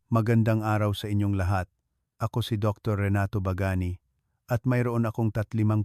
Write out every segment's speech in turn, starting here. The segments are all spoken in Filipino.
Magandang araw sa inyong lahat. Ako si Dr. Renato Bagani at mayroon akong 35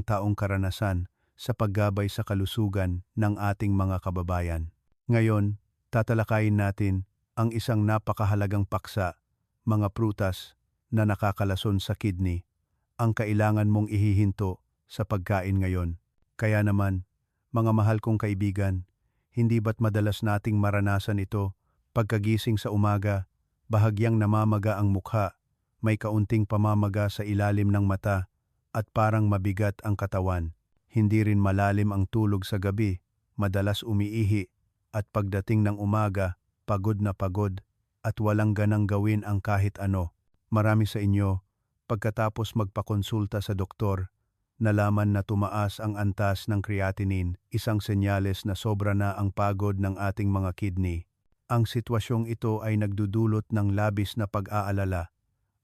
taong karanasan sa paggabay sa kalusugan ng ating mga kababayan. Ngayon, tatalakayin natin ang isang napakahalagang paksa, mga prutas na nakakalason sa kidney, ang kailangan mong ihihinto sa pagkain ngayon. Kaya naman, mga mahal kong kaibigan, hindi ba't madalas nating maranasan ito pagkagising sa umaga? Bahagyang namamaga ang mukha, may kaunting pamamaga sa ilalim ng mata, at parang mabigat ang katawan. Hindi rin malalim ang tulog sa gabi, madalas umiihi, at pagdating ng umaga, pagod na pagod, at walang ganang gawin ang kahit ano. Marami sa inyo, pagkatapos magpakonsulta sa doktor, nalaman na tumaas ang antas ng creatinine, isang senyales na sobra na ang pagod ng ating mga kidney. Ang sitwasyong ito ay nagdudulot ng labis na pag-aalala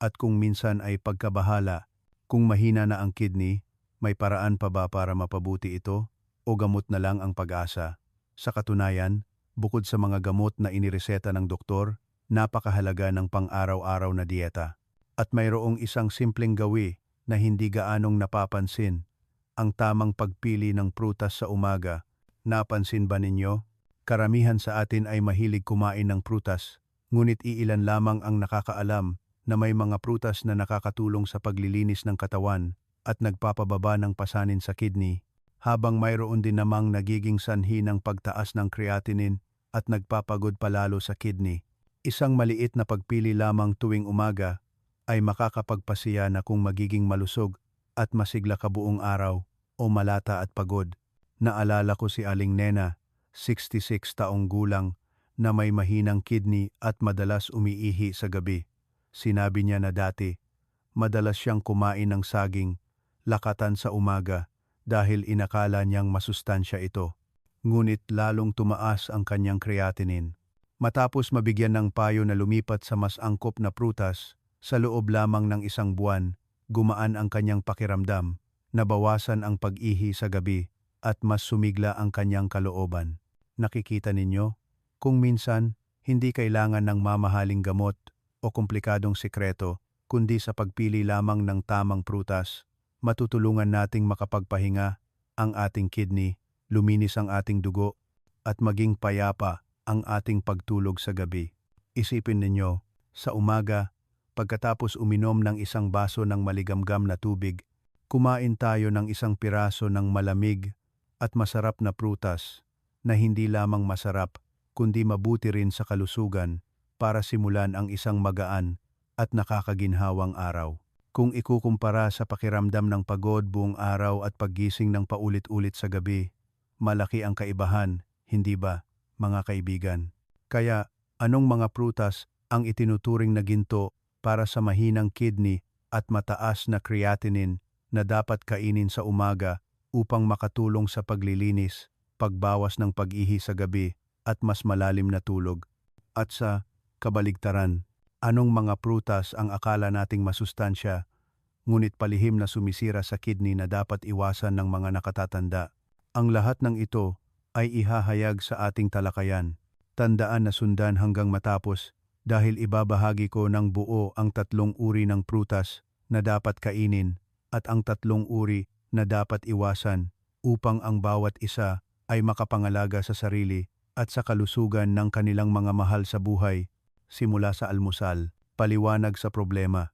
at kung minsan ay pagkabahala. Kung mahina na ang kidney, may paraan pa ba para mapabuti ito o gamot na lang ang pag-asa? Sa katunayan, bukod sa mga gamot na inireseta ng doktor, napakahalaga ng pang-araw-araw na dieta. At mayroong isang simpleng gawi na hindi gaanong napapansin, ang tamang pagpili ng prutas sa umaga. Napansin ba ninyo? Karamihan sa atin ay mahilig kumain ng prutas, ngunit iilan lamang ang nakakaalam na may mga prutas na nakakatulong sa paglilinis ng katawan at nagpapababa ng pasanin sa kidney, habang mayroon din namang nagiging sanhi ng pagtaas ng creatinine at nagpapagod palalo sa kidney. Isang maliit na pagpili lamang tuwing umaga ay makakapagpasiya na kung magiging malusog at masigla ka buong araw o malata at pagod. Naalala ko si Aling Nena, 66 taong gulang, na may mahinang kidney at madalas umiihi sa gabi. Sinabi niya na dati, madalas siyang kumain ng saging, lakatan sa umaga dahil inakala niyang masustansya ito. Ngunit lalong tumaas ang kanyang creatinine. Matapos mabigyan ng payo na lumipat sa mas angkop na prutas, sa loob lamang ng isang buwan, gumaan ang kanyang pakiramdam, nabawasan ang pag-ihi sa gabi, at mas sumigla ang kanyang kalooban. Nakikita ninyo, kung minsan, hindi kailangan ng mamahaling gamot o komplikadong sikreto, kundi sa pagpili lamang ng tamang prutas, matutulungan nating makapagpahinga ang ating kidney, luminis ang ating dugo, at maging payapa ang ating pagtulog sa gabi. Isipin ninyo, sa umaga, pagkatapos uminom ng isang baso ng maligamgam na tubig, kumain tayo ng isang piraso ng malamig at masarap na prutas, na hindi lamang masarap, kundi mabuti rin sa kalusugan para simulan ang isang magaan at nakakaginhawang araw. Kung ikukumpara sa pakiramdam ng pagod buong araw at paggising ng paulit-ulit sa gabi, malaki ang kaibahan, hindi ba, mga kaibigan? Kaya, anong mga prutas ang itinuturing na ginto para sa mahinang kidney at mataas na creatinine na dapat kainin sa umaga upang makatulong sa paglilinis, pagbawas ng pag-ihi sa gabi, at mas malalim na tulog? At sa kabaligtaran, anong mga prutas ang akala nating masustansya, ngunit palihim na sumisira sa kidney na dapat iwasan ng mga nakatatanda? Ang lahat ng ito ay ihahayag sa ating talakayan. Tandaan na sundan hanggang matapos dahil ibabahagi ko ng buo ang 3 uri ng prutas na dapat kainin at ang 3 uri na dapat iwasan upang ang bawat isa ay makapangalaga sa sarili at sa kalusugan ng kanilang mga mahal sa buhay. Simula sa almusal, paliwanag sa problema.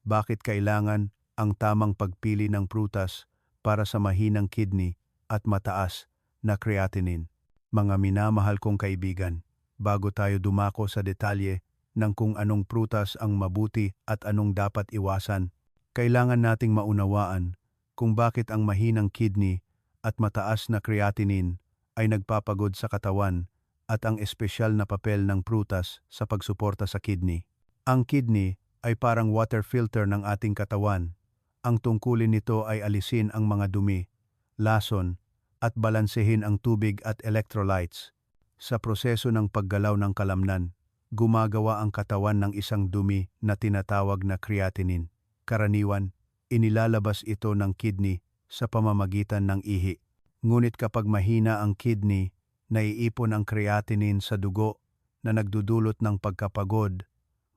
Bakit kailangan ang tamang pagpili ng prutas para sa mahinang kidney at mataas na creatinine? Mga minamahal kong kaibigan, bago tayo dumako sa detalye ng kung anong prutas ang mabuti at anong dapat iwasan, kailangan nating maunawaan kung bakit ang mahinang kidney at mataas na creatinine ay nagpapagod sa katawan at ang espesyal na papel ng prutas sa pagsuporta sa kidney. Ang kidney ay parang water filter ng ating katawan. Ang tungkulin nito ay alisin ang mga dumi, lason, at balansehin ang tubig at electrolytes. Sa proseso ng paggalaw ng kalamnan, gumagawa ang katawan ng isang dumi na tinatawag na creatinine. Karaniwan, inilalabas ito ng kidney sa pamamagitan ng ihi. Ngunit kapag mahina ang kidney, naiipon ang creatinine sa dugo na nagdudulot ng pagkapagod,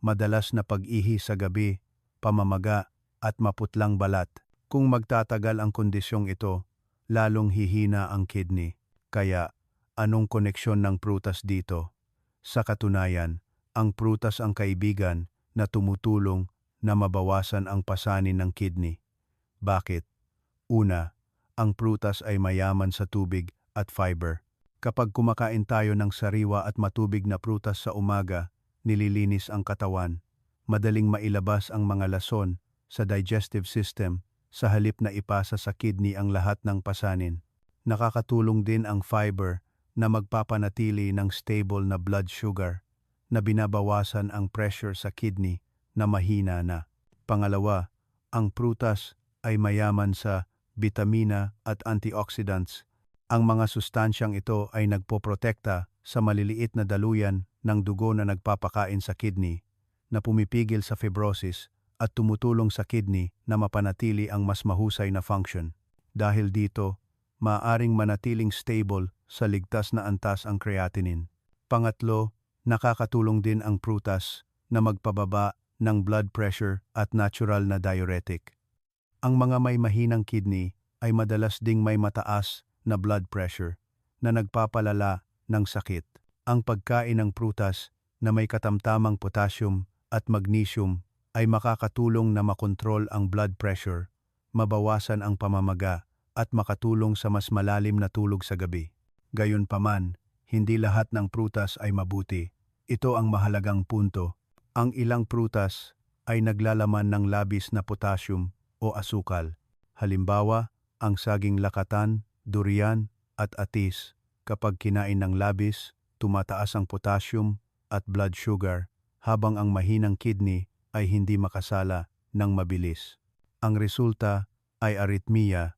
madalas na pag-ihi sa gabi, pamamaga, at maputlang balat. Kung magtatagal ang kondisyong ito, lalong hihina ang kidney. Kaya, anong koneksyon ng prutas dito? Sa katunayan, ang prutas ang kaibigan na tumutulong na mabawasan ang pasanin ng kidney. Bakit? Una, ang prutas ay mayaman sa tubig at fiber. Kapag kumakain tayo ng sariwa at matubig na prutas sa umaga, nililinis ang katawan. Madaling mailabas ang mga lason sa digestive system sa halip na ipasa sa kidney ang lahat ng pasanin. Nakakatulong din ang fiber na magpapanatili ng stable na blood sugar na binabawasan ang pressure sa kidney na mahina na. Pangalawa, ang prutas ay mayaman sa bitamina at antioxidants. Ang mga sustansyang ito ay nagpoprotekta sa maliliit na daluyan ng dugo na nagpapakain sa kidney, na pumipigil sa fibrosis at tumutulong sa kidney na mapanatili ang mas mahusay na function. Dahil dito, maaaring manatiling stable sa ligtas na antas ang creatinine. Pangatlo, nakakatulong din ang prutas na magpababa ng blood pressure at natural na diuretic. Ang mga may mahinang kidney ay madalas ding may mataas na blood pressure na nagpapalala ng sakit. Ang pagkain ng prutas na may katamtamang potassium at magnesium ay makakatulong na makontrol ang blood pressure, mabawasan ang pamamaga at makatulong sa mas malalim na tulog sa gabi. Gayunpaman, hindi lahat ng prutas ay mabuti. Ito ang mahalagang punto. Ang ilang prutas ay naglalaman ng labis na potassium o asukal. Halimbawa, ang saging lakatan, durian at atis. Kapag kinain ng labis, tumataas ang potassium at blood sugar, habang ang mahinang kidney ay hindi makasala ng mabilis. Ang resulta ay arrhythmia,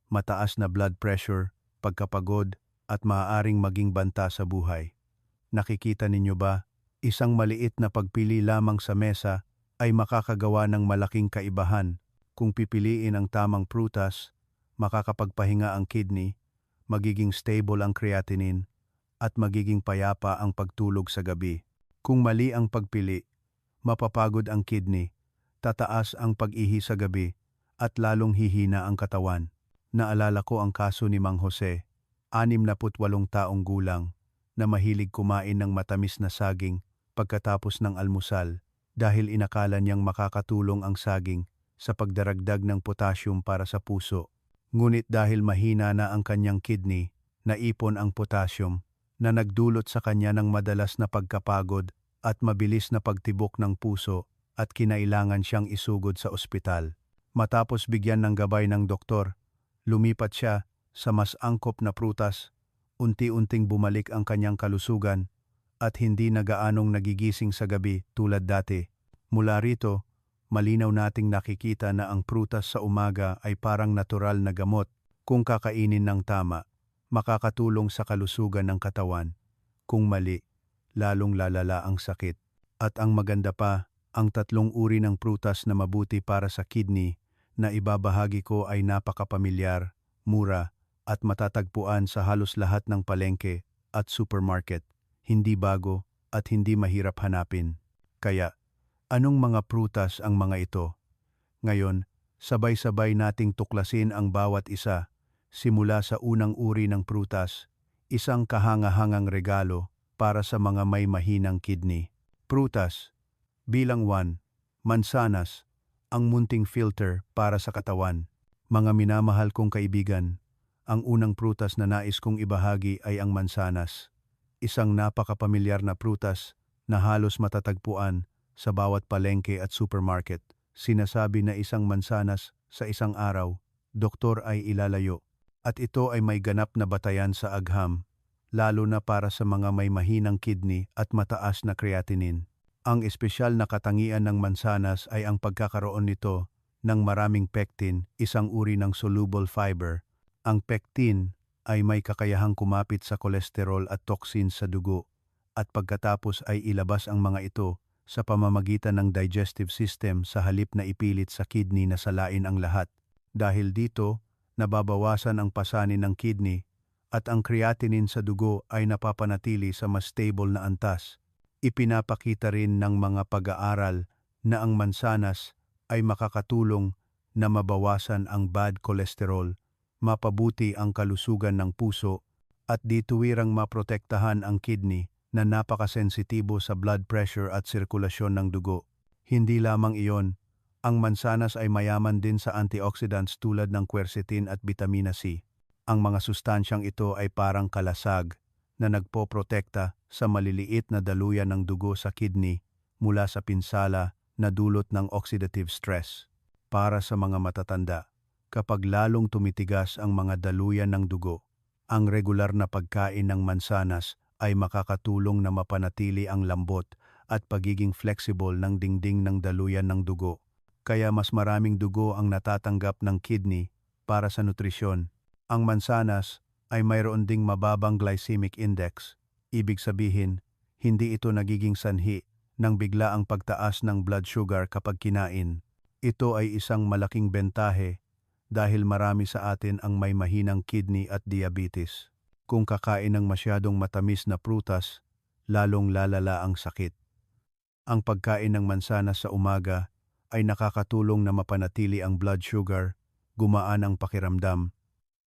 mataas na blood pressure, pagkapagod at maaaring maging banta sa buhay. Nakikita ninyo ba, isang maliit na pagpili lamang sa mesa ay makakagawa ng malaking kaibahan. Kung pipiliin ang tamang prutas, makakapagpahinga ang kidney, magiging stable ang creatinine, at magiging payapa ang pagtulog sa gabi. Kung mali ang pagpili, mapapagod ang kidney, tataas ang pag-ihi sa gabi, at lalong hihina ang katawan. Naalala ko ang kaso ni Mang Jose, 68 taong gulang, na mahilig kumain ng matamis na saging pagkatapos ng almusal dahil inakala niyang makakatulong ang saging sa pagdaragdag ng potassium para sa puso. Ngunit dahil mahina na ang kanyang kidney, naipon ang potassium na nagdulot sa kanya ng madalas na pagkapagod at mabilis na pagtibok ng puso at kinailangan siyang isugod sa ospital. Matapos bigyan ng gabay ng doktor, lumipat siya sa mas angkop na prutas, unti-unting bumalik ang kanyang kalusugan at hindi na gaanong nagigising sa gabi tulad dati. Mula rito, malinaw nating nakikita na ang prutas sa umaga ay parang natural na gamot. Kung kakainin ng tama, makakatulong sa kalusugan ng katawan. Kung mali, lalong lalala ang sakit. At ang maganda pa, ang 3 uri ng prutas na mabuti para sa kidney na ibabahagi ko ay napakapamilyar, mura, at matatagpuan sa halos lahat ng palengke at supermarket. Hindi bago at hindi mahirap hanapin. Kaya, anong mga prutas ang mga ito? Ngayon, sabay-sabay nating tuklasin ang bawat isa, simula sa unang uri ng prutas, isang kahanga-hangang regalo para sa mga may mahinang kidney. Prutas. Bilang 1, mansanas, ang munting filter para sa katawan. Mga minamahal kong kaibigan, ang unang prutas na nais kong ibahagi ay ang mansanas. Isang napakapamilyar na prutas na halos matatagpuan sa bawat palengke at supermarket. Sinasabi na isang mansanas sa isang araw, doktor ay ilalayo. At ito ay may ganap na batayan sa agham, lalo na para sa mga may mahinang kidney at mataas na creatinine. Ang espesyal na katangian ng mansanas ay ang pagkakaroon nito ng maraming pectin, isang uri ng soluble fiber. Ang pectin ay may kakayahang kumapit sa kolesterol at toxins sa dugo, at pagkatapos ay ilabas ang mga ito sa pamamagitan ng digestive system sa halip na ipilit sa kidney na salain ang lahat. Dahil dito, nababawasan ang pasanin ng kidney at ang creatinine sa dugo ay napapanatili sa mas stable na antas. Ipinapakita rin ng mga pag-aaral na ang mansanas ay makakatulong na mabawasan ang bad cholesterol, mapabuti ang kalusugan ng puso, at dituwirang maprotektahan ang kidney na napakasensitibo sa blood pressure at sirkulasyon ng dugo. Hindi lamang iyon, ang mansanas ay mayaman din sa antioxidants tulad ng quercetin at vitamina C. Ang mga sustansyang ito ay parang kalasag na nagpoprotekta sa maliliit na daluyan ng dugo sa kidney mula sa pinsala na dulot ng oxidative stress. Para sa mga matatanda, kapag lalong tumitigas ang mga daluyan ng dugo, ang regular na pagkain ng mansanas ay makakatulong na mapanatili ang lambot at pagiging flexible ng dingding ng daluyan ng dugo. Kaya mas maraming dugo ang natatanggap ng kidney para sa nutrisyon. Ang mansanas ay mayroon ding mababang glycemic index. Ibig sabihin, hindi ito nagiging sanhi ng biglaang pagtaas ng blood sugar kapag kinain. Ito ay isang malaking bentahe dahil marami sa atin ang may mahinang kidney at diabetes. Kung kakain ng masyadong matamis na prutas, lalong lalala ang sakit. Ang pagkain ng mansanas sa umaga ay nakakatulong na mapanatili ang blood sugar, gumaan ang pakiramdam,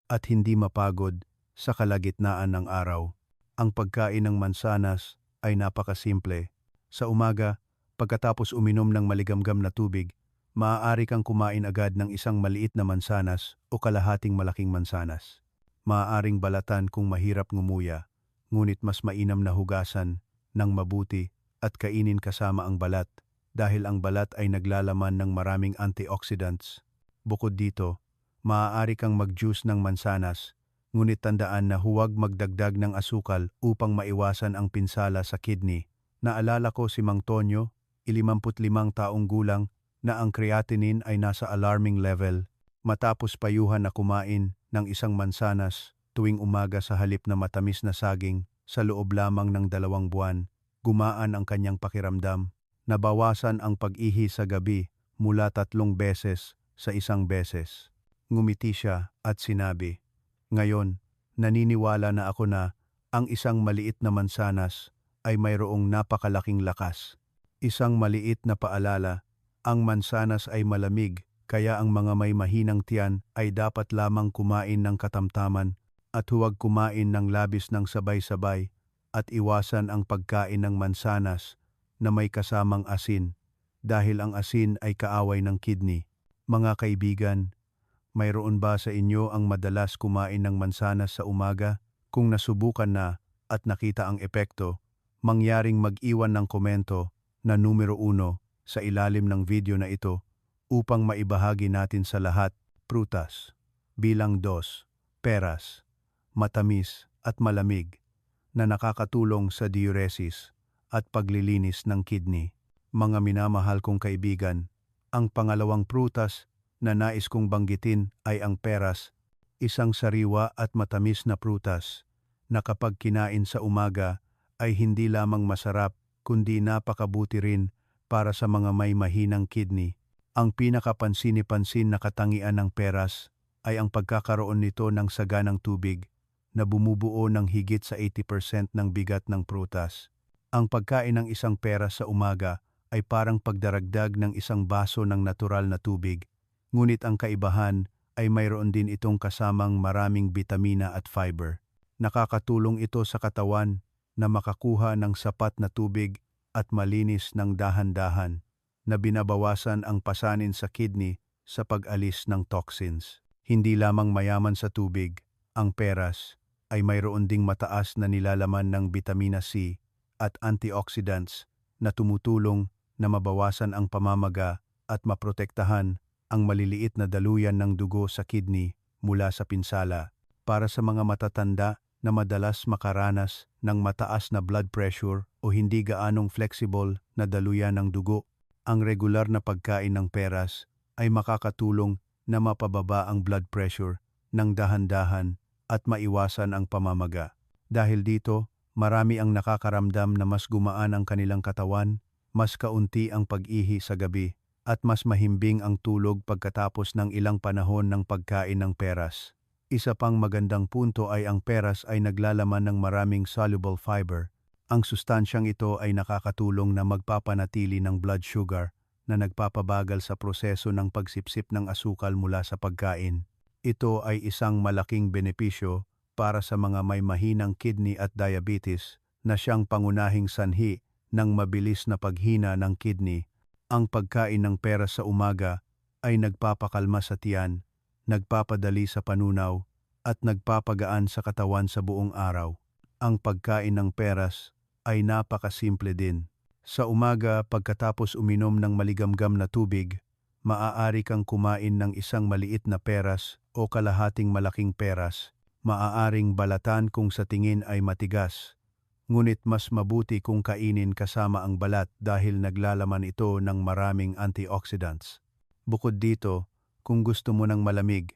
at hindi mapagod sa kalagitnaan ng araw. Ang pagkain ng mansanas ay napakasimple. Sa umaga, pagkatapos uminom ng maligamgam na tubig, maaari kang kumain agad ng isang maliit na mansanas o kalahating malaking mansanas. Maaaring balatan kung mahirap ngumuya, ngunit mas mainam na hugasan ng mabuti at kainin kasama ang balat dahil ang balat ay naglalaman ng maraming antioxidants. Bukod dito, maaari kang mag-juice ng mansanas, ngunit tandaan na huwag magdagdag ng asukal upang maiwasan ang pinsala sa kidney. Naalala ko si Mang Tonyo, 55 taong gulang, na ang creatinine ay nasa alarming level. Matapos payuhan na kumain ng isang mansanas tuwing umaga sa halip na matamis na saging, sa loob lamang ng 2 buwan, gumaan ang kanyang pakiramdam. Nabawasan ang pag-ihi sa gabi mula 3 beses sa 1 beses. Ngumiti siya at sinabi, "Ngayon, naniniwala na ako na ang isang maliit na mansanas ay mayroong napakalaking lakas." Isang maliit na paalala, ang mansanas ay malamig, kaya ang mga may mahinang tiyan ay dapat lamang kumain ng katamtaman at huwag kumain ng labis ng sabay-sabay at iwasan ang pagkain ng mansanas na may kasamang asin dahil ang asin ay kaaway ng kidney. Mga kaibigan, mayroon ba sa inyo ang madalas kumain ng mansanas sa umaga? Kung nasubukan na at nakita ang epekto, mangyaring mag-iwan ng komento na numero 1 sa ilalim ng video na ito upang maibahagi natin sa lahat. Prutas. Bilang 2, peras, matamis at malamig na nakakatulong sa diuresis at paglilinis ng kidney. Mga minamahal kong kaibigan, ang pangalawang prutas na nais kong banggitin ay ang peras, isang sariwa at matamis na prutas na kapag kinain sa umaga ay hindi lamang masarap kundi napakabuti rin para sa mga may mahinang kidney. Ang pinakapansin-pansin na katangian ng peras ay ang pagkakaroon nito ng saganang tubig na bumubuo ng higit sa 80% ng bigat ng prutas. Ang pagkain ng isang peras sa umaga ay parang pagdaragdag ng isang baso ng natural na tubig, ngunit ang kaibahan ay mayroon din itong kasamang maraming bitamina at fiber. Nakakatulong ito sa katawan na makakuha ng sapat na tubig at malinis ng dahan-dahan, na binabawasan ang pasanin sa kidney sa pag-alis ng toxins. Hindi lamang mayaman sa tubig, ang peras ay mayroon ding mataas na nilalaman ng vitamina C at antioxidants na tumutulong na mabawasan ang pamamaga at maprotektahan ang maliliit na daluyan ng dugo sa kidney mula sa pinsala. Para sa mga matatanda na madalas makaranas ng mataas na blood pressure o hindi gaanong flexible na daluyan ng dugo, ang regular na pagkain ng peras ay makakatulong na mapababa ang blood pressure ng dahan-dahan at maiwasan ang pamamaga. Dahil dito, marami ang nakakaramdam na mas gumaan ang kanilang katawan, mas kaunti ang pag-ihi sa gabi, at mas mahimbing ang tulog pagkatapos ng ilang panahon ng pagkain ng peras. Isa pang magandang punto ay ang peras ay naglalaman ng maraming soluble fiber Ang sustansyang ito ay nakakatulong na magpapanatili ng blood sugar na nagpapabagal sa proseso ng pagsipsip ng asukal mula sa pagkain. Ito ay isang malaking benepisyo para sa mga may mahinang kidney at diabetes na siyang pangunahing sanhi ng mabilis na paghina ng kidney. Ang pagkain ng peras sa umaga ay nagpapakalma sa tiyan, nagpapadali sa panunaw, at nagpapagaan sa katawan sa buong araw. Ang pagkain ng peras ay napakasimple din. Sa umaga, pagkatapos uminom ng maligamgam na tubig, maaari kang kumain ng isang maliit na peras o kalahating malaking peras. Maaaring balatan kung sa tingin ay matigas. Ngunit mas mabuti kung kainin kasama ang balat dahil naglalaman ito ng maraming antioxidants. Bukod dito, kung gusto mo ng malamig,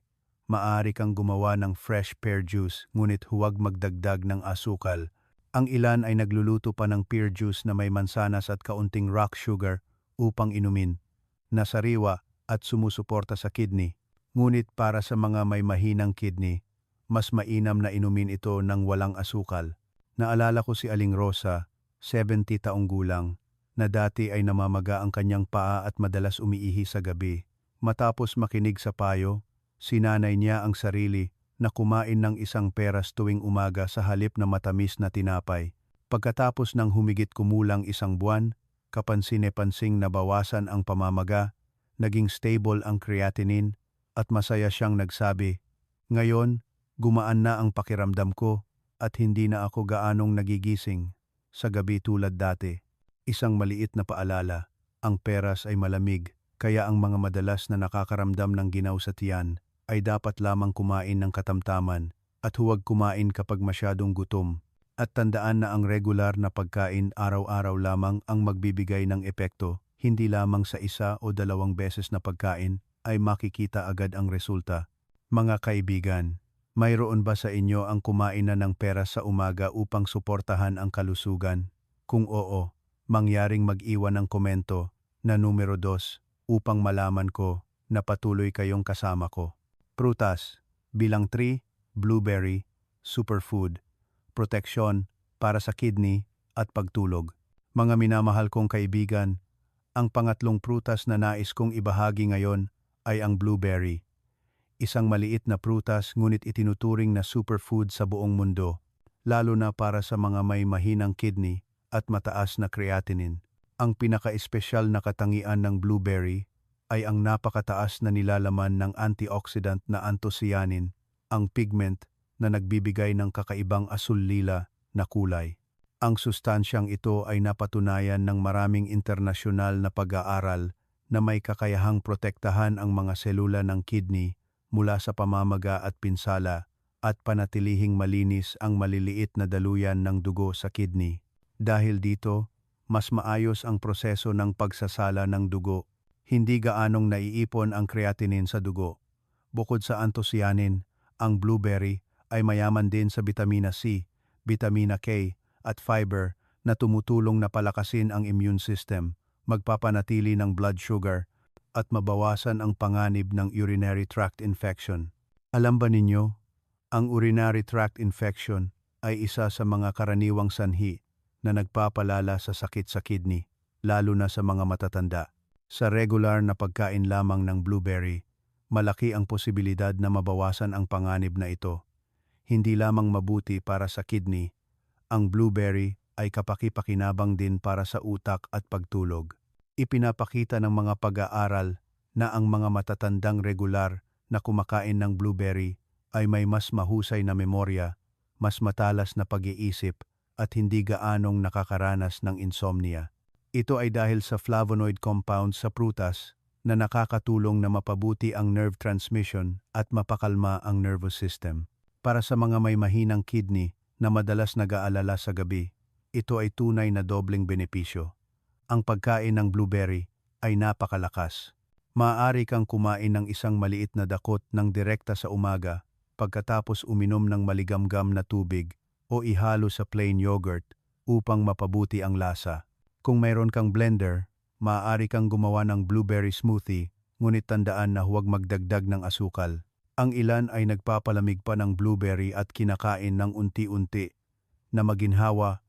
maaari kang gumawa ng fresh pear juice ngunit huwag magdagdag ng asukal. Ang ilan ay nagluluto pa ng pear juice na may mansanas at kaunting rock sugar upang inumin, na sariwa at sumusuporta sa kidney. Ngunit para sa mga may mahinang kidney, mas mainam na inumin ito ng walang asukal. Naalala ko si Aling Rosa, 70 taong gulang, na dati ay namamaga ang kanyang paa at madalas umiihi sa gabi. Matapos makinig sa payo, sinanay niya ang sarili na kumain ng isang peras tuwing umaga sa halip na matamis na tinapay. Pagkatapos ng humigit kumulang isang buwan, kapansin-pansing nabawasan ang pamamaga, naging stable ang creatinine, at masaya siyang nagsabi, "Ngayon, gumaan na ang pakiramdam ko at hindi na ako gaanong nagigising sa gabi tulad dati." Isang maliit na paalala, ang peras ay malamig, kaya ang mga madalas na nakakaramdam ng ginaw sa tiyan ay dapat lamang kumain ng katamtaman at huwag kumain kapag masyadong gutom. At tandaan na ang regular na pagkain araw-araw lamang ang magbibigay ng epekto, hindi lamang sa isa o dalawang beses na pagkain ay makikita agad ang resulta. Mga kaibigan, mayroon ba sa inyo ang kumain na ng peras sa umaga upang suportahan ang kalusugan? Kung oo, mangyaring mag-iwan ng komento na numero 2 upang malaman ko na patuloy kayong kasama ko. Prutas, bilang 3, blueberry, superfood, proteksyon para sa kidney at pagtulog. Mga minamahal kong kaibigan, ang pangatlong prutas na nais kong ibahagi ngayon ay ang blueberry. Isang maliit na prutas ngunit itinuturing na superfood sa buong mundo, lalo na para sa mga may mahinang kidney at mataas na creatinine. Ang pinaka-espesyal na katangian ng blueberry ay ang napakataas na nilalaman ng antioxidant na anthocyanin, ang pigment na nagbibigay ng kakaibang asul-lila na kulay. Ang sustansyang ito ay napatunayan ng maraming internasyonal na pag-aaral na may kakayahang protektahan ang mga selula ng kidney mula sa pamamaga at pinsala at panatilihing malinis ang maliliit na daluyan ng dugo sa kidney. Dahil dito, mas maayos ang proseso ng pagsasala ng dugo. Hindi gaanong naiipon ang creatinine sa dugo. Bukod sa anthocyanin, ang blueberry ay mayaman din sa vitamina C, vitamina K at fiber na tumutulong na palakasin ang immune system, magpapanatili ng blood sugar at mabawasan ang panganib ng urinary tract infection. Alam ba ninyo, ang urinary tract infection ay isa sa mga karaniwang sanhi na nagpapalala sa sakit sa kidney, lalo na sa mga matatanda. Sa regular na pagkain lamang ng blueberry, malaki ang posibilidad na mabawasan ang panganib na ito. Hindi lamang mabuti para sa kidney, ang blueberry ay kapaki-pakinabang din para sa utak at pagtulog. Ipinapakita ng mga pag-aaral na ang mga matatandang regular na kumakain ng blueberry ay may mas mahusay na memorya, mas matalas na pag-iisip at hindi gaanong nakakaranas ng insomnia. Ito ay dahil sa flavonoid compounds sa prutas na nakakatulong na mapabuti ang nerve transmission at mapakalma ang nervous system. Para sa mga may mahinang kidney na madalas nag-aalala sa gabi, ito ay tunay na dobleng benepisyo. Ang pagkain ng blueberry ay napakalakas. Maaari kang kumain ng isang maliit na dakot ng direkta sa umaga pagkatapos uminom ng maligamgam na tubig o ihalo sa plain yogurt upang mapabuti ang lasa. Kung mayroon kang blender, maaari kang gumawa ng blueberry smoothie, ngunit tandaan na huwag magdagdag ng asukal. Ang ilan ay nagpapalamig pa ng blueberry at kinakain ng unti-unti na maginhawa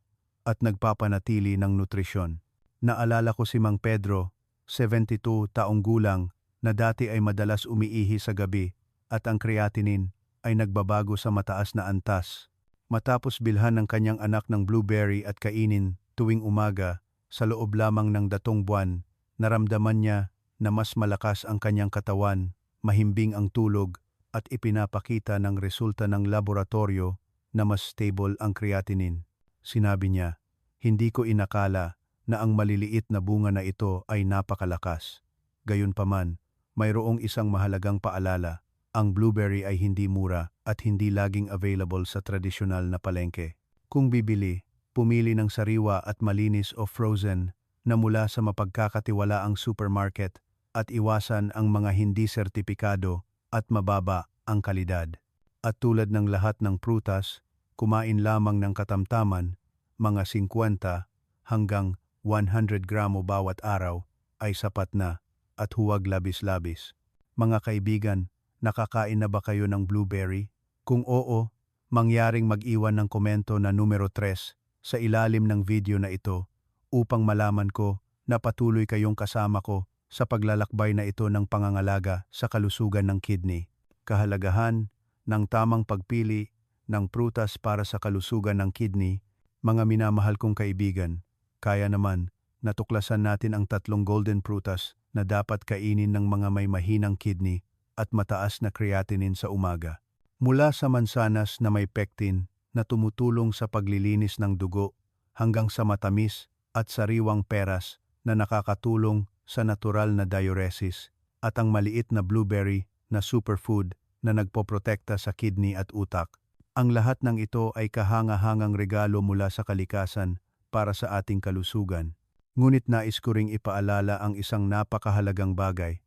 at nagpapanatili ng nutrisyon. Naalala ko si Mang Pedro, 72 taong gulang, na dati ay madalas umiihi sa gabi at ang creatinine ay nagbabago sa mataas na antas. Matapos bilhan ng kanyang anak ng blueberry at kainin tuwing umaga, sa loob lamang ng 2 buwan, naramdaman niya na mas malakas ang kanyang katawan, mahimbing ang tulog, at ipinapakita ng resulta ng laboratorio na mas stable ang creatinine. Sinabi niya, "Hindi ko inakala na ang maliliit na bunga na ito ay napakalakas." Gayunpaman, mayroong isang mahalagang paalala. Ang blueberry ay hindi mura at hindi laging available sa tradisyonal na palengke. Kung bibili, pumili ng sariwa at malinis o frozen na mula sa mapagkakatiwalaang supermarket at iwasan ang mga hindi sertipikado at mababa ang kalidad. At tulad ng lahat ng prutas, kumain lamang ng katamtaman, mga 50 hanggang 100 gramo bawat araw ay sapat na at huwag labis-labis. Mga kaibigan, nakakain na ba kayo ng blueberry? Kung oo, mangyaring mag-iwan ng komento na numero 3 sa ilalim ng video na ito upang malaman ko na patuloy kayong kasama ko sa paglalakbay na ito ng pangangalaga sa kalusugan ng kidney. Kahalagahan ng tamang pagpili ng prutas para sa kalusugan ng kidney. Mga minamahal kong kaibigan, kaya naman natuklasan natin ang 3 golden prutas na dapat kainin ng mga may mahinang kidney at mataas na creatinine sa umaga. Mula sa mansanas na may pectin na tumutulong sa paglilinis ng dugo hanggang sa matamis at sariwang peras na nakakatulong sa natural na diuresis at ang maliit na blueberry na superfood na nagpoprotekta sa kidney at utak. Ang lahat ng ito ay kahanga-hangang regalo mula sa kalikasan para sa ating kalusugan. Ngunit nais ko ring ipaalala ang isang napakahalagang bagay.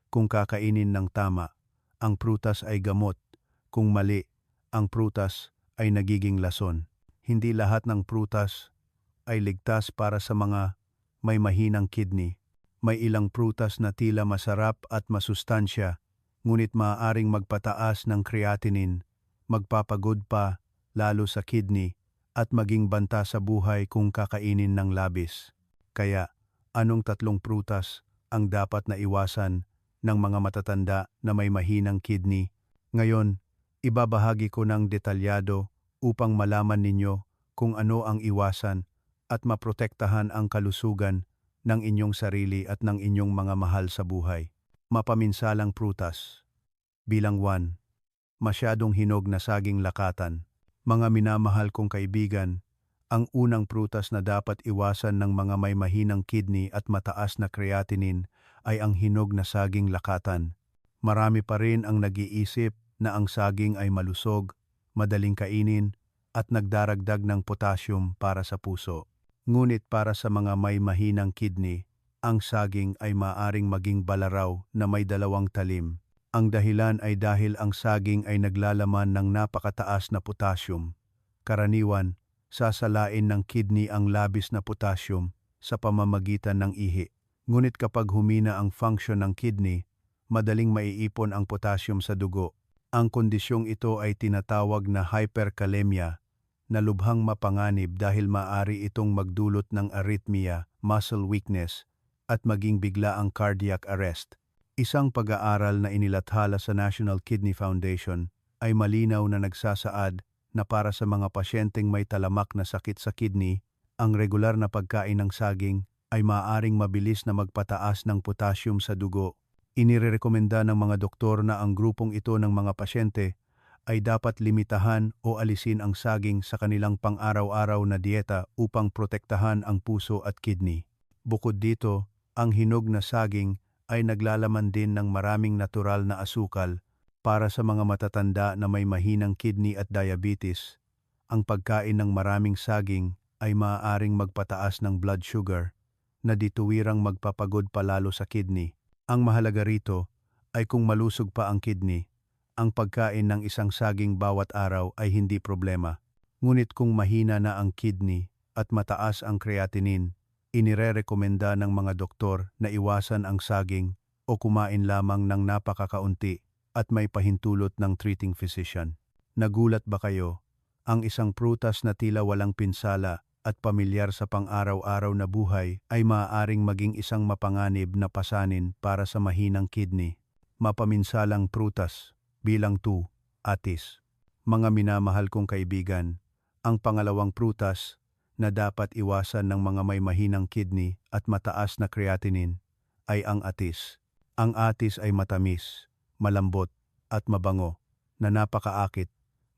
Kung kakainin ng tama, ang prutas ay gamot. Kung mali, ang prutas ay nagiging lason. Hindi lahat ng prutas ay ligtas para sa mga may mahinang kidney. May ilang prutas na tila masarap at masustansya, ngunit maaaring magpataas ng creatinine, magpapagod pa lalo sa kidney, at maging banta sa buhay kung kakainin ng labis. Kaya, anong 3 prutas ang dapat na iwasan ng mga matatanda na may mahinang kidney? Ngayon, ibabahagi ko ng detalyado upang malaman ninyo kung ano ang iwasan at maprotektahan ang kalusugan ng inyong sarili at ng inyong mga mahal sa buhay. Mapaminsalang prutas. Bilang 1. Masyadong hinog na saging lakatan. Mga minamahal kong kaibigan, ang unang prutas na dapat iwasan ng mga may mahinang kidney at mataas na creatinine ay ang hinog na saging lakatan. Marami pa rin ang nag-iisip na ang saging ay malusog, madaling kainin, at nagdaragdag ng potassium para sa puso. Ngunit para sa mga may mahinang kidney, ang saging ay maaring maging balaraw na may 2 talim. Ang dahilan ay dahil ang saging ay naglalaman ng napakataas na potassium. Karaniwan, sasalain ng kidney ang labis na potassium sa pamamagitan ng ihi. Ngunit kapag humina ang function ng kidney, madaling maiipon ang potassium sa dugo. Ang kondisyong ito ay tinatawag na hyperkalemia, na lubhang mapanganib dahil maaari itong magdulot ng arrhythmia, muscle weakness, at maging biglaang cardiac arrest. Isang pag-aaral na inilathala sa National Kidney Foundation ay malinaw na nagsasaad na para sa mga pasyenteng may talamak na sakit sa kidney, ang regular na pagkain ng saging ay maaaring mabilis na magpataas ng potassium sa dugo. Inirekomenda ng mga doktor na ang grupong ito ng mga pasyente ay dapat limitahan o alisin ang saging sa kanilang pang-araw-araw na dieta upang protektahan ang puso at kidney. Bukod dito, ang hinog na saging ay naglalaman din ng maraming natural na asukal para sa mga matatanda na may mahinang kidney at diabetes. Ang pagkain ng maraming saging ay maaaring magpataas ng blood sugar na dituwirang magpapagod palalo sa kidney. Ang mahalaga rito ay kung malusog pa ang kidney, ang pagkain ng isang saging bawat araw ay hindi problema. Ngunit kung mahina na ang kidney at mataas ang creatinine, inirerekomenda ng mga doktor na iwasan ang saging o kumain lamang ng napakakaunti at may pahintulot ng treating physician. Nagulat ba kayo? Ang isang prutas na tila walang pinsala at pamilyar sa pang-araw-araw na buhay ay maaaring maging isang mapanganib na pasanin para sa mahinang kidney. Mapaminsalang prutas, bilang 2, atis. Mga minamahal kong kaibigan, ang pangalawang prutas na dapat iwasan ng mga may mahinang kidney at mataas na creatinine ay ang atis. Ang atis ay matamis, malambot at mabango na napakaakit,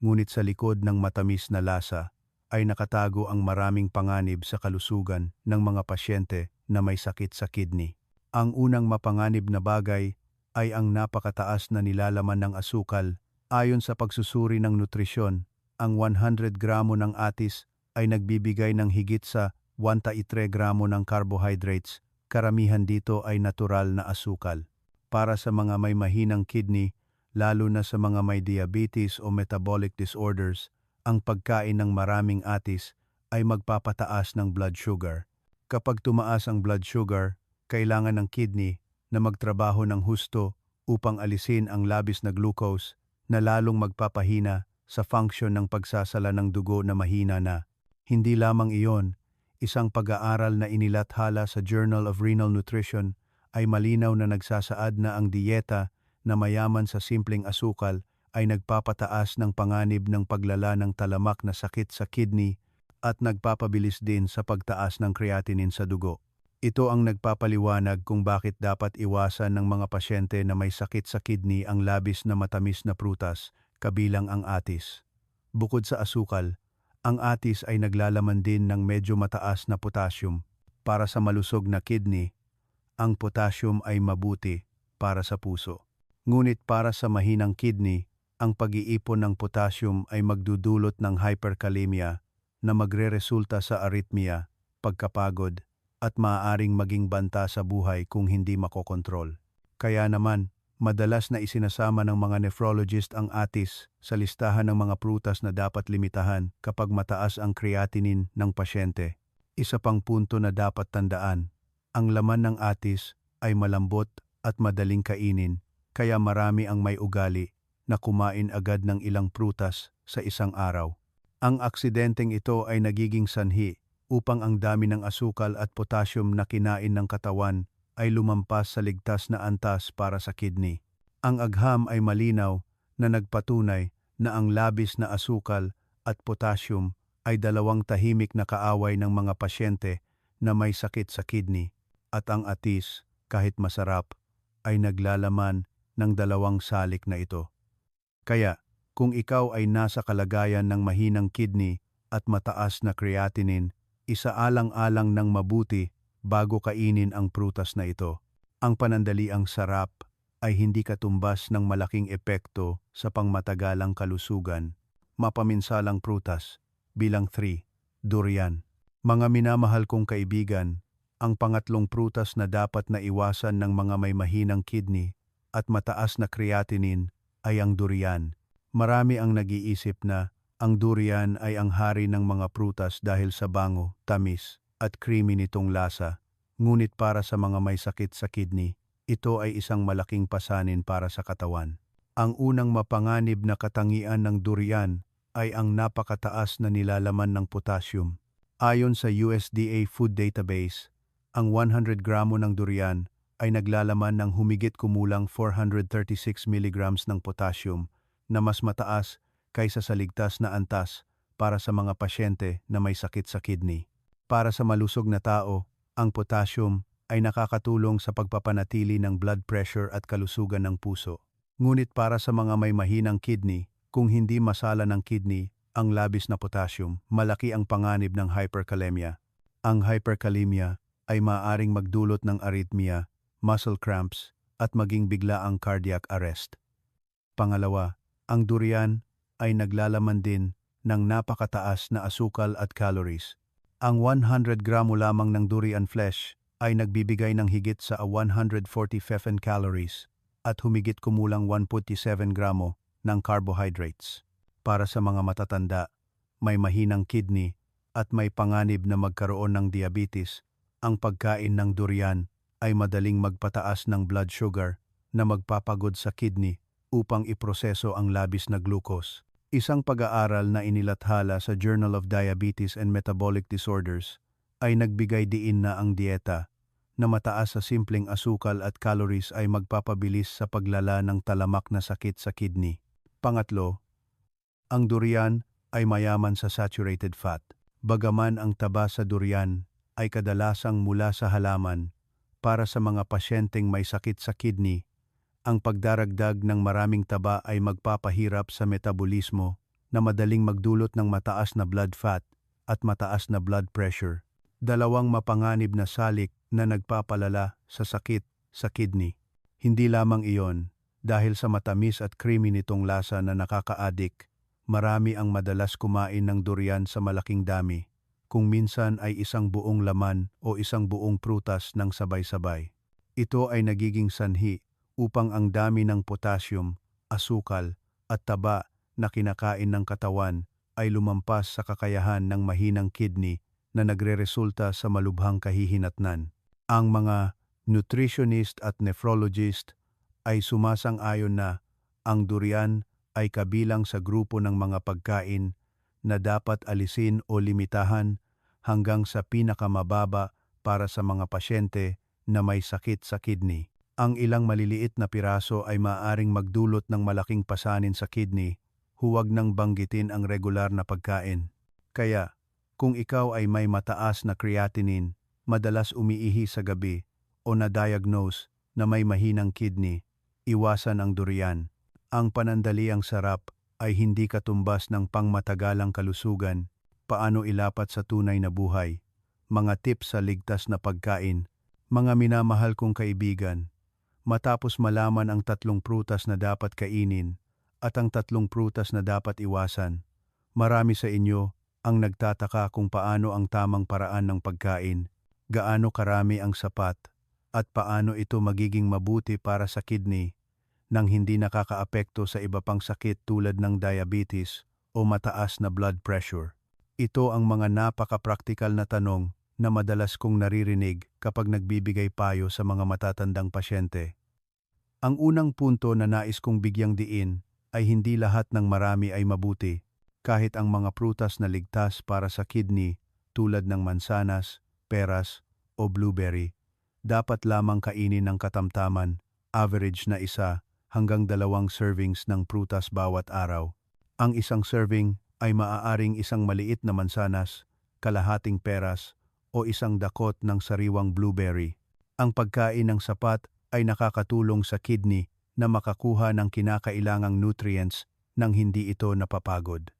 ngunit sa likod ng matamis na lasa ay nakatago ang maraming panganib sa kalusugan ng mga pasyente na may sakit sa kidney. Ang unang mapanganib na bagay ay ang napakataas na nilalaman ng asukal. Ayon sa pagsusuri ng nutrisyon, ang 100 gramo ng atis ay nagbibigay ng higit sa 13 gramo ng carbohydrates. Karamihan dito ay natural na asukal. Para sa mga may mahinang kidney, lalo na sa mga may diabetes o metabolic disorders, ang pagkain ng maraming atis ay magpapataas ng blood sugar. Kapag tumaas ang blood sugar, kailangan ng kidney na magtrabaho ng husto upang alisin ang labis na glucose na lalong magpapahina sa function ng pagsasala ng dugo na mahina na. Hindi lamang iyon, isang pag-aaral na inilathala sa Journal of Renal Nutrition ay malinaw na nagsasaad na ang dieta na mayaman sa simpleng asukal ay nagpapataas ng panganib ng paglala ng talamak na sakit sa kidney at nagpapabilis din sa pagtaas ng creatinine sa dugo. Ito ang nagpapaliwanag kung bakit dapat iwasan ng mga pasyente na may sakit sa kidney ang labis na matamis na prutas, kabilang ang atis. Bukod sa asukal, ang atis ay naglalaman din ng medyo mataas na potassium. Para sa malusog na kidney, ang potassium ay mabuti para sa puso. Ngunit para sa mahinang kidney, ang pag-iipon ng potassium ay magdudulot ng hyperkalemia na magreresulta sa arrhythmia, pagkapagod, at maaaring maging banta sa buhay kung hindi makokontrol. Kaya naman, madalas na isinasama ng mga nephrologist ang atis sa listahan ng mga prutas na dapat limitahan kapag mataas ang creatinine ng pasyente. Isa pang punto na dapat tandaan, ang laman ng atis ay malambot at madaling kainin, kaya marami ang may ugali na kumain agad ng ilang prutas sa isang araw. Ang aksidenteng ito ay nagiging sanhi upang ang dami ng asukal at potassium na kinain ng katawan ay lumampas sa ligtas na antas para sa kidney. Ang agham ay malinaw na nagpatunay na ang labis na asukal at potassium ay dalawang tahimik na kaaway ng mga pasyente na may sakit sa kidney, at ang atis, kahit masarap, ay naglalaman ng dalawang salik na ito. Kaya, kung ikaw ay nasa kalagayan ng mahinang kidney at mataas na creatinine, isaalang-alang ng mabuti bago kainin ang prutas na ito. Ang panandaliang sarap ay hindi katumbas ng malaking epekto sa pangmatagalang kalusugan. Mapaminsalang prutas, bilang 3, durian. Mga minamahal kong kaibigan, ang pangatlong prutas na dapat na iwasan ng mga may mahinang kidney at mataas na creatinine ay ang durian. Marami ang nag-iisip na ang durian ay ang hari ng mga prutas dahil sa bango, tamis, at creamy nitong lasa. Ngunit para sa mga may sakit sa kidney, ito ay isang malaking pasanin para sa katawan. Ang unang mapanganib na katangian ng durian ay ang napakataas na nilalaman ng potassium. Ayon sa USDA Food Database, ang 100 gramo ng durian ay naglalaman ng humigit kumulang 436 milligrams ng potassium na mas mataas kaysa sa ligtas na antas para sa mga pasyente na may sakit sa kidney. Para sa malusog na tao, ang potassium ay nakakatulong sa pagpapanatili ng blood pressure at kalusugan ng puso. Ngunit para sa mga may mahinang kidney, kung hindi masala ng kidney ang labis na potassium, malaki ang panganib ng hyperkalemia. Ang hyperkalemia ay maaaring magdulot ng arrhythmia, muscle cramps, at maging biglaang cardiac arrest. Pangalawa, ang durian ay naglalaman din ng napakataas na asukal at calories. Ang 100 gramo lamang ng durian flesh ay nagbibigay ng higit sa 147 calories at humigit kumulang 147 gramo ng carbohydrates. Para sa mga matatanda, may mahinang kidney at may panganib na magkaroon ng diabetes, ang pagkain ng durian ay madaling magpataas ng blood sugar na magpapagod sa kidney upang iproseso ang labis na glucose. Isang pag-aaral na inilathala sa Journal of Diabetes and Metabolic Disorders ay nagbigay diin na ang dieta na mataas sa simpleng asukal at calories ay magpapabilis sa paglala ng talamak na sakit sa kidney. Pangatlo, ang durian ay mayaman sa saturated fat. Bagaman ang taba sa durian ay kadalasang mula sa halaman, para sa mga pasyenteng may sakit sa kidney, ang pagdaragdag ng maraming taba ay magpapahirap sa metabolismo na madaling magdulot ng mataas na blood fat at mataas na blood pressure. Dalawang mapanganib na salik na nagpapalala sa sakit sa kidney. Hindi lamang iyon, dahil sa matamis at creamy nitong lasa na nakaka-addict, marami ang madalas kumain ng durian sa malaking dami, kung minsan ay isang buong laman o isang buong prutas ng sabay-sabay. Ito ay nagiging sanhi upang ang dami ng potassium, asukal, at taba na kinakain ng katawan ay lumampas sa kakayahan ng mahinang kidney na nagreresulta sa malubhang kahihinatnan. Ang mga nutritionist at nephrologist ay sumasang-ayon na ang durian ay kabilang sa grupo ng mga pagkain na dapat alisin o limitahan hanggang sa pinakamababa para sa mga pasyente na may sakit sa kidney. Ang ilang maliliit na piraso ay maaaring magdulot ng malaking pasanin sa kidney, huwag nang banggitin ang regular na pagkain. Kaya, kung ikaw ay may mataas na creatinine, madalas umiihi sa gabi, o na-diagnose na may mahinang kidney, iwasan ang durian. Ang panandaliang sarap ay hindi katumbas ng pangmatagalang kalusugan, paano ilapat sa tunay na buhay, mga tips sa ligtas na pagkain, mga minamahal kong kaibigan. Matapos malaman ang 3 prutas na dapat kainin at ang 3 prutas na dapat iwasan, marami sa inyo ang nagtataka kung paano ang tamang paraan ng pagkain, gaano karami ang sapat, at paano ito magiging mabuti para sa kidney nang hindi nakakaapekto sa iba pang sakit tulad ng diabetes o mataas na blood pressure. Ito ang mga napaka-praktikal na tanong na madalas kong naririnig kapag nagbibigay payo sa mga matatandang pasyente. Ang unang punto na nais kong bigyang diin ay hindi lahat ng marami ay mabuti, kahit ang mga prutas na ligtas para sa kidney tulad ng mansanas, peras o blueberry, dapat lamang kainin ng katamtaman, average na 1 hanggang 2 servings ng prutas bawat araw. Ang isang serving ay maaaring isang maliit na mansanas, kalahating peras, o isang dakot ng sariwang blueberry. Ang pagkain ng sapat ay nakakatulong sa kidney na makakuha ng kinakailangang nutrients nang hindi ito napapagod.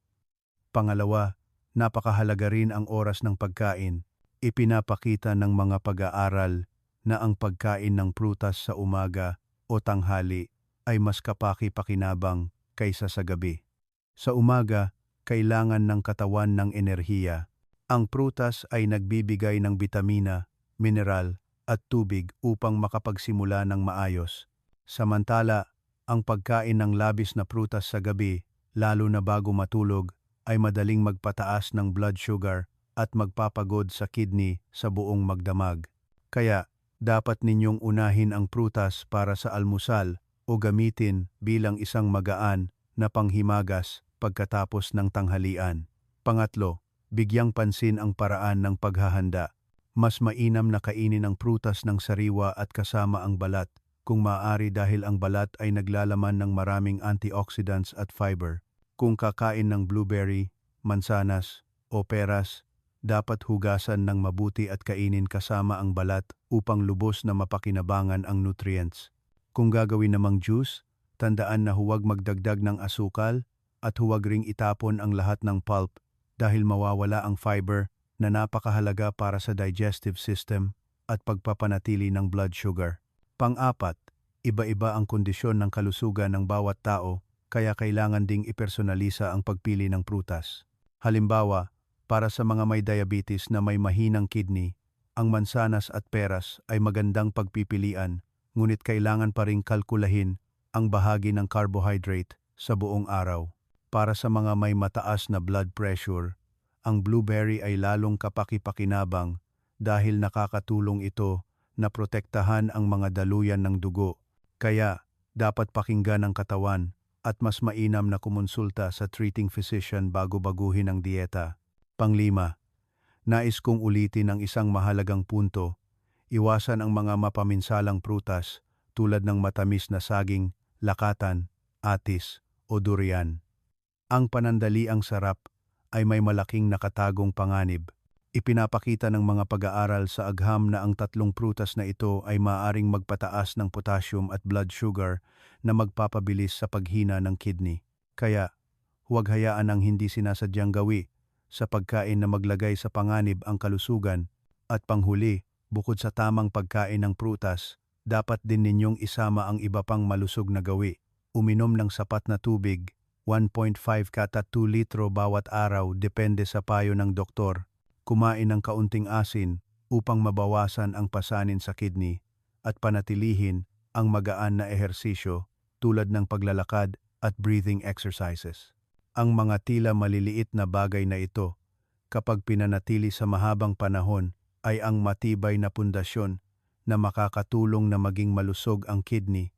Pangalawa, napakahalaga rin ang oras ng pagkain. Ipinapakita ng mga pag-aaral na ang pagkain ng prutas sa umaga o tanghali ay mas kapaki-pakinabang kaysa sa gabi. Sa umaga, kailangan ng katawan ng enerhiya. Ang prutas ay nagbibigay ng bitamina, mineral, at tubig upang makapagsimula ng maayos. Samantala, ang pagkain ng labis na prutas sa gabi, lalo na bago matulog, ay madaling magpataas ng blood sugar at magpapagod sa kidney sa buong magdamag. Kaya, dapat ninyong unahin ang prutas para sa almusal o gamitin bilang isang magaan na panghimagas pagkatapos ng tanghalian. Pangatlo, bigyang pansin ang paraan ng paghahanda. Mas mainam na kainin ang prutas ng sariwa at kasama ang balat, kung maaari dahil ang balat ay naglalaman ng maraming antioxidants at fiber. Kung kakain ng blueberry, mansanas, o peras, dapat hugasan ng mabuti at kainin kasama ang balat upang lubos na mapakinabangan ang nutrients. Kung gagawin namang juice, tandaan na huwag magdagdag ng asukal at huwag ring itapon ang lahat ng pulp dahil mawawala ang fiber na napakahalaga para sa digestive system at pagpapanatili ng blood sugar. Pang-apat, iba-iba ang kondisyon ng kalusugan ng bawat tao, kaya kailangan ding ipersonalisa ang pagpili ng prutas. Halimbawa, para sa mga may diabetes na may mahinang kidney, ang mansanas at peras ay magandang pagpipilian, ngunit kailangan pa ring kalkulahin ang bahagi ng carbohydrate sa buong araw. Para sa mga may mataas na blood pressure, ang blueberry ay lalong kapaki-pakinabang dahil nakakatulong ito na protektahan ang mga daluyan ng dugo. Kaya, dapat pakinggan ang katawan at mas mainam na kumonsulta sa treating physician bago baguhin ang dieta. Panglima, nais kong ulitin ang isang mahalagang punto. Iwasan ang mga mapaminsalang prutas tulad ng matamis na saging, lakatan, atis o durian. Ang panandaliang sarap ay may malaking nakatagong panganib. Ipinapakita ng mga pag-aaral sa agham na ang tatlong prutas na ito ay maaaring magpataas ng potassium at blood sugar na magpapabilis sa paghina ng kidney. Kaya, huwag hayaan ang hindi sinasadyang gawi sa pagkain na maglagay sa panganib ang kalusugan. At panghuli, bukod sa tamang pagkain ng prutas, dapat din ninyong isama ang iba pang malusog na gawi. Uminom ng sapat na tubig, 1.5 kada 2 litro bawat araw depende sa payo ng doktor. Kumain ng kaunting asin upang mabawasan ang pasanin sa kidney at panatilihin ang magaan na ehersisyo tulad ng paglalakad at breathing exercises. Ang mga tila maliliit na bagay na ito, kapag pinanatili sa mahabang panahon, ay ang matibay na pundasyon na makakatulong na maging malusog ang kidney,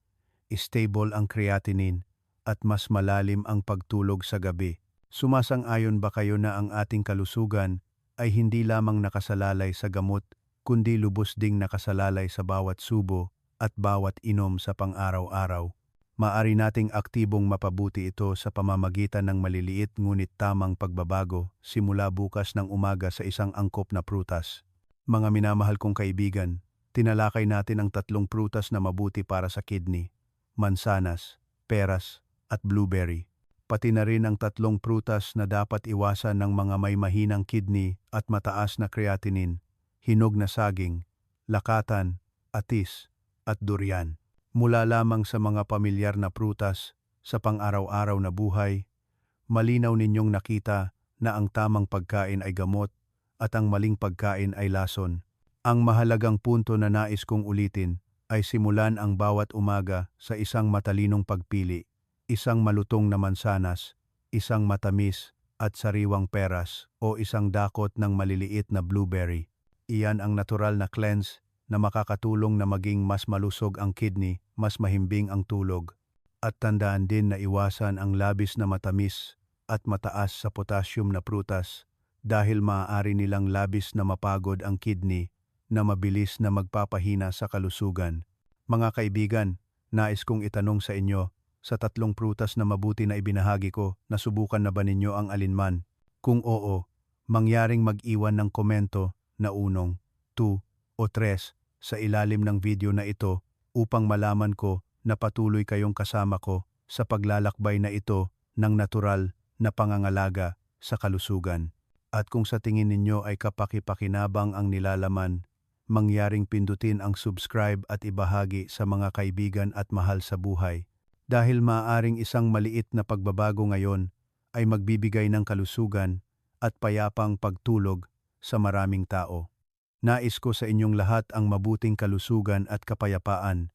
stable ang creatinine, at mas malalim ang pagtulog sa gabi. Sumasang-ayon ba kayo na ang ating kalusugan ay hindi lamang nakasalalay sa gamot, kundi lubos ding nakasalalay sa bawat subo at bawat inom sa pang-araw-araw? Maari nating aktibong mapabuti ito sa pamamagitan ng maliliit ngunit tamang pagbabago simula bukas ng umaga sa isang angkop na prutas. Mga minamahal kong kaibigan, tinalakay natin ang tatlong prutas na mabuti para sa kidney: mansanas, peras, at blueberry. Pati na rin ang tatlong prutas na dapat iwasan ng mga may mahinang kidney at mataas na creatinine: hinog na saging, lakatan, atis, at durian. Mula lamang sa mga pamilyar na prutas sa pang-araw-araw na buhay, malinaw ninyong nakita na ang tamang pagkain ay gamot at ang maling pagkain ay lason. Ang mahalagang punto na nais kong ulitin ay simulan ang bawat umaga sa isang matalinong pagpili: isang malutong na mansanas, isang matamis at sariwang peras o isang dakot ng maliliit na blueberry. Iyan ang natural na cleanse na makakatulong na maging mas malusog ang kidney, mas mahimbing ang tulog. At tandaan din na iwasan ang labis na matamis at mataas sa potassium na prutas dahil maaari nilang labis na mapagod ang kidney na mabilis na magpapahina sa kalusugan. Mga kaibigan, nais kong itanong sa inyo, sa tatlong prutas na mabuti na ibinahagi ko, nasubukan na ba ninyo ang alinman? Kung oo, mangyaring mag-iwan ng komento na 1, 2 o 3 sa ilalim ng video na ito upang malaman ko na patuloy kayong kasama ko sa paglalakbay na ito ng natural na pangangalaga sa kalusugan. At kung sa tingin ninyo ay kapaki-pakinabang ang nilalaman, mangyaring pindutin ang subscribe at ibahagi sa mga kaibigan at mahal sa buhay. Dahil maaaring isang maliit na pagbabago ngayon ay magbibigay ng kalusugan at payapang pagtulog sa maraming tao. Nais ko sa inyong lahat ang mabuting kalusugan at kapayapaan